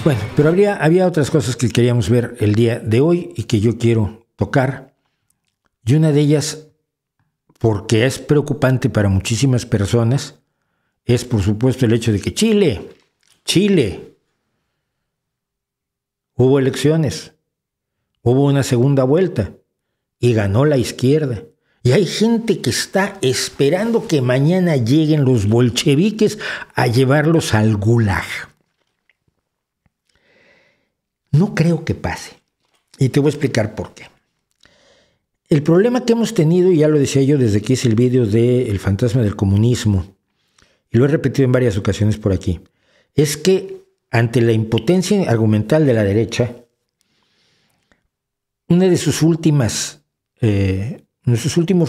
Bueno, pero había otras cosas que queríamos ver el día de hoy y que yo quiero tocar. Y una de ellas, porque es preocupante para muchísimas personas, es por supuesto el hecho de que Chile, hubo elecciones, hubo una segunda vuelta y ganó la izquierda. Y hay gente que está esperando que mañana lleguen los bolcheviques a llevarlos al gulag. No creo que pase. Y te voy a explicar por qué. El problema que hemos tenido, y ya lo decía yo desde que hice el vídeo de El fantasma del comunismo, y lo he repetido en varias ocasiones por aquí, es que ante la impotencia argumental de la derecha, uno de sus últimos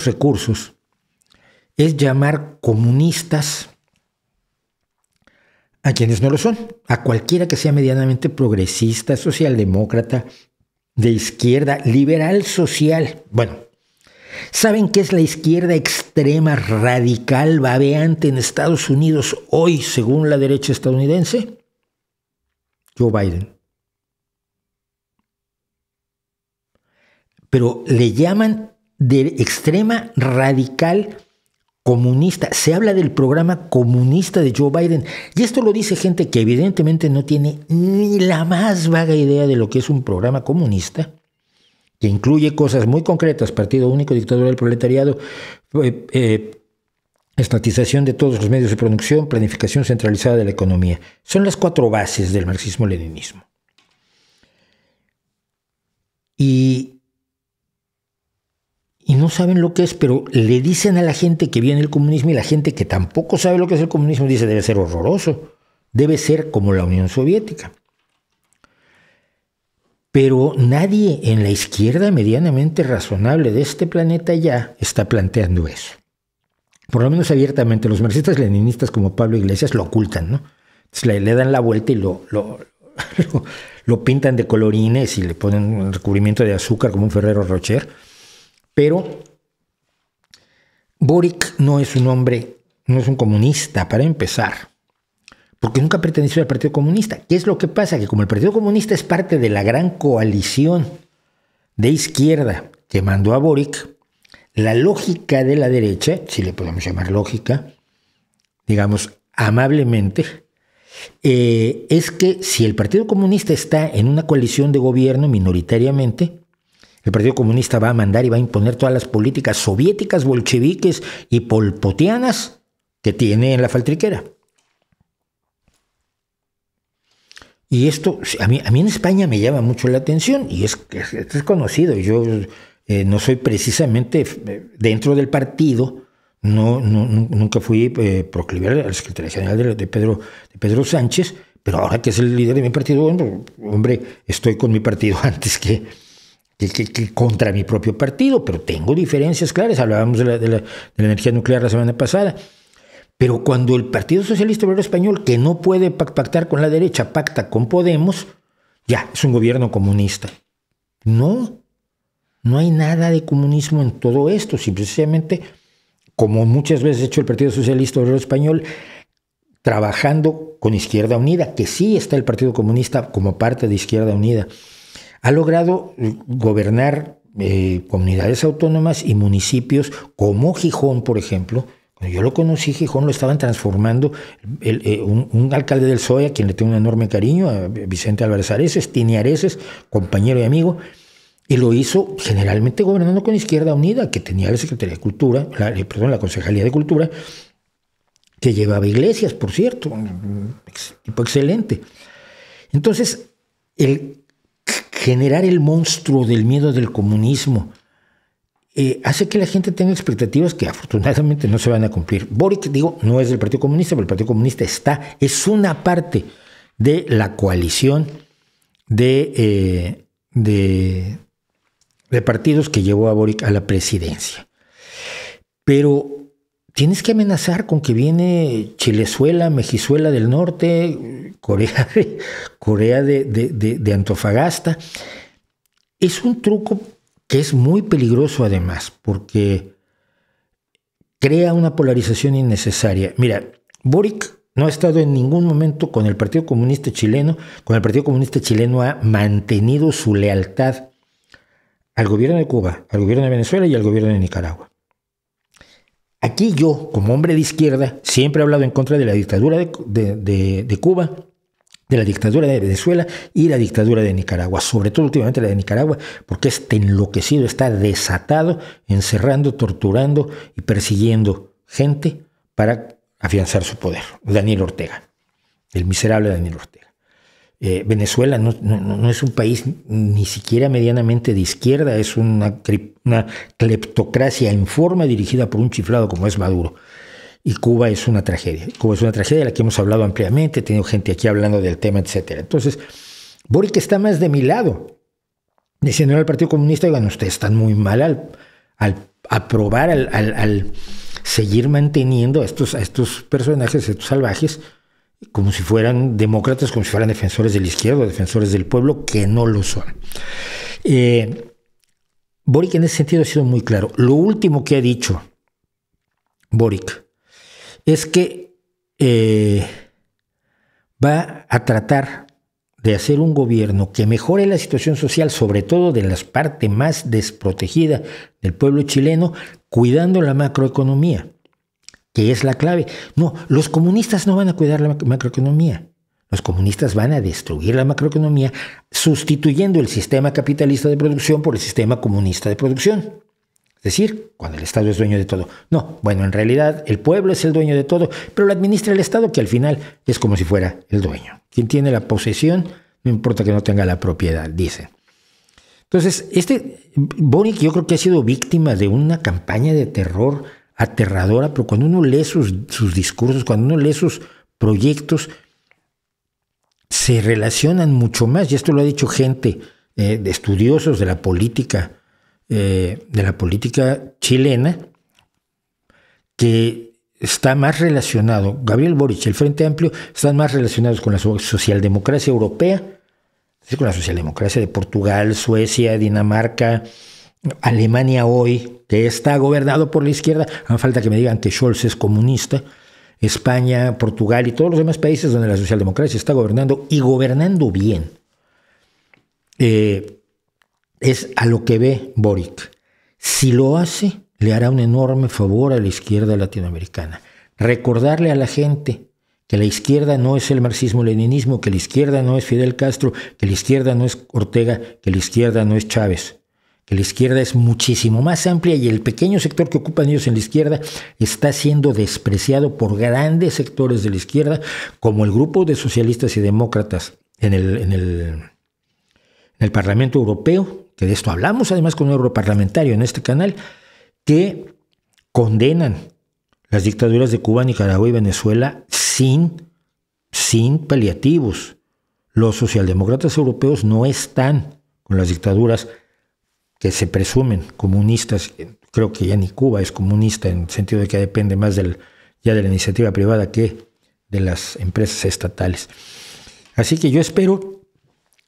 recursos es llamar comunistas a quienes no lo son, a cualquiera que sea medianamente progresista, socialdemócrata, de izquierda, liberal, social. Bueno, ¿saben qué es la izquierda extrema, radical, babeante en Estados Unidos hoy, según la derecha estadounidense? Joe Biden. Pero le llaman de extrema, radical, comunista. Se habla del programa comunista de Joe Biden. Y esto lo dice gente que evidentemente no tiene ni la más vaga idea de lo que es un programa comunista, que incluye cosas muy concretas: partido único, dictadura del proletariado, estatización de todos los medios de producción, planificación centralizada de la economía. Son las 4 bases del marxismo-leninismo. Y no saben lo que es, pero le dicen a la gente que viene el comunismo, y la gente que tampoco sabe lo que es el comunismo dice: debe ser horroroso, debe ser como la Unión Soviética. Pero nadie en la izquierda medianamente razonable de este planeta ya está planteando eso. Por lo menos abiertamente. Los marxistas-leninistas como Pablo Iglesias lo ocultan, ¿no? Entonces le dan la vuelta y lo pintan de colorines y le ponen un recubrimiento de azúcar como un Ferrero Rocher. Pero Boric no es un hombre, no es un comunista, para empezar, porque nunca perteneció al Partido Comunista. ¿Qué es lo que pasa? Que como el Partido Comunista es parte de la gran coalición de izquierda que mandó a Boric, la lógica de la derecha, si le podemos llamar lógica, digamos amablemente, es que si el Partido Comunista está en una coalición de gobierno minoritariamente, el Partido Comunista va a mandar y va a imponer todas las políticas soviéticas, bolcheviques y polpotianas que tiene en la faltriquera. Y esto a mí en España me llama mucho la atención, y es conocido. Yo no soy precisamente dentro del partido, nunca fui proclive a la Secretaría General de Pedro Sánchez, pero ahora que es el líder de mi partido, hombre, estoy con mi partido antes que contra mi propio partido, pero tengo diferencias claras. Hablábamos de la energía nuclear la semana pasada. Pero cuando el Partido Socialista Obrero Español, que no puede pactar con la derecha, pacta con Podemos, ya, es un gobierno comunista. No hay nada de comunismo en todo esto. Simplemente, como muchas veces ha hecho el Partido Socialista Obrero Español, trabajando con Izquierda Unida, que sí está el Partido Comunista como parte de Izquierda Unida, ha logrado gobernar comunidades autónomas y municipios como Gijón, por ejemplo. Cuando yo lo conocí, Gijón lo estaban transformando. Un alcalde del PSOE, a quien le tengo un enorme cariño, a Vicente Álvarez Areces, Tini Areces, compañero y amigo, y lo hizo generalmente gobernando con Izquierda Unida, que tenía la Secretaría de Cultura, la Concejalía de Cultura, que llevaba Iglesias, por cierto, un tipo excelente. Entonces, generar el monstruo del miedo del comunismo hace que la gente tenga expectativas que afortunadamente no se van a cumplir. Boric, no es del Partido Comunista, pero el Partido Comunista es una parte de la coalición de partidos que llevó a Boric a la presidencia. Pero tienes que amenazar con que viene Chilezuela, Mexizuela del Norte, Corea de Antofagasta. Es un truco que es muy peligroso además, porque crea una polarización innecesaria. Mira, Boric no ha estado en ningún momento con el Partido Comunista Chileno. Con el Partido Comunista Chileno ha mantenido su lealtad al gobierno de Cuba, al gobierno de Venezuela y al gobierno de Nicaragua. Aquí yo, como hombre de izquierda, siempre he hablado en contra de la dictadura de Cuba, de la dictadura de Venezuela y la dictadura de Nicaragua, sobre todo últimamente la de Nicaragua, porque está enloquecido, está desatado, encerrando, torturando y persiguiendo gente para afianzar su poder. Daniel Ortega, el miserable Daniel Ortega. Venezuela no es un país ni siquiera medianamente de izquierda, es una cleptocracia en forma dirigida por un chiflado como es Maduro. Y Cuba es una tragedia. Cuba es una tragedia de la que hemos hablado ampliamente, he tenido gente aquí hablando del tema, etc. Entonces, Boric está más de mi lado, diciendo al Partido Comunista, oigan, ustedes están muy mal al aprobar, al seguir manteniendo a estos personajes, a estos salvajes, como si fueran demócratas, como si fueran defensores de la izquierda, defensores del pueblo, que no lo son. Boric en ese sentido ha sido muy claro. Lo último que ha dicho Boric es que va a tratar de hacer un gobierno que mejore la situación social, sobre todo de la parte más desprotegida del pueblo chileno, cuidando la macroeconomía, que es la clave. No, los comunistas no van a cuidar la macroeconomía. Los comunistas van a destruir la macroeconomía sustituyendo el sistema capitalista de producción por el sistema comunista de producción. Es decir, cuando el Estado es dueño de todo. No, bueno, en realidad el pueblo es el dueño de todo, pero lo administra el Estado, que al final es como si fuera el dueño. Quien tiene la posesión, no importa que no tenga la propiedad, dice. Entonces, Boric yo creo que ha sido víctima de una campaña de terror aterradora, pero cuando uno lee sus discursos, cuando uno lee sus proyectos, se relacionan mucho más, y esto lo ha dicho gente de estudiosos de la política chilena, que está más relacionado, Gabriel Boric y el Frente Amplio están más relacionados con la socialdemocracia europea, es decir, con la socialdemocracia de Portugal, Suecia, Dinamarca, Alemania hoy, que está gobernado por la izquierda. Hace falta que me digan que Scholz es comunista. España, Portugal y todos los demás países donde la socialdemocracia está gobernando y gobernando bien. Es a lo que ve Boric. Si lo hace, le hará un enorme favor a la izquierda latinoamericana. Recordarle a la gente que la izquierda no es el marxismo-leninismo, que la izquierda no es Fidel Castro, que la izquierda no es Ortega, que la izquierda no es Chávez, que la izquierda es muchísimo más amplia y el pequeño sector que ocupan ellos en la izquierda está siendo despreciado por grandes sectores de la izquierda, como el grupo de socialistas y demócratas en el Parlamento Europeo, que de esto hablamos además con un europarlamentario en este canal, que condenan las dictaduras de Cuba, Nicaragua y Venezuela sin paliativos. Los socialdemócratas europeos no están con las dictaduras que se presumen comunistas. Creo que ya ni Cuba es comunista en el sentido de que depende más ya de la iniciativa privada que de las empresas estatales. Así que yo espero,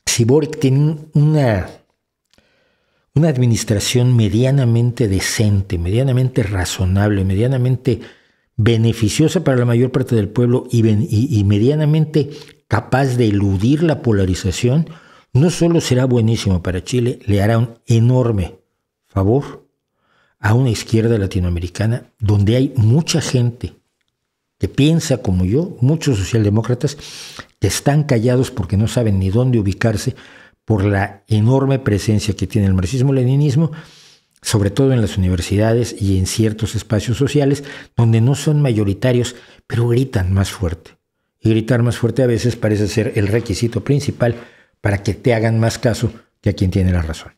si Boric tiene una administración medianamente decente, medianamente razonable, medianamente beneficiosa para la mayor parte del pueblo y medianamente capaz de eludir la polarización, no solo será buenísimo para Chile, le hará un enorme favor a una izquierda latinoamericana donde hay mucha gente que piensa como yo, muchos socialdemócratas que están callados porque no saben ni dónde ubicarse por la enorme presencia que tiene el marxismo-leninismo, sobre todo en las universidades y en ciertos espacios sociales donde no son mayoritarios, pero gritan más fuerte. Y gritar más fuerte a veces parece ser el requisito principal para que te hagan más caso que a quien tiene la razón.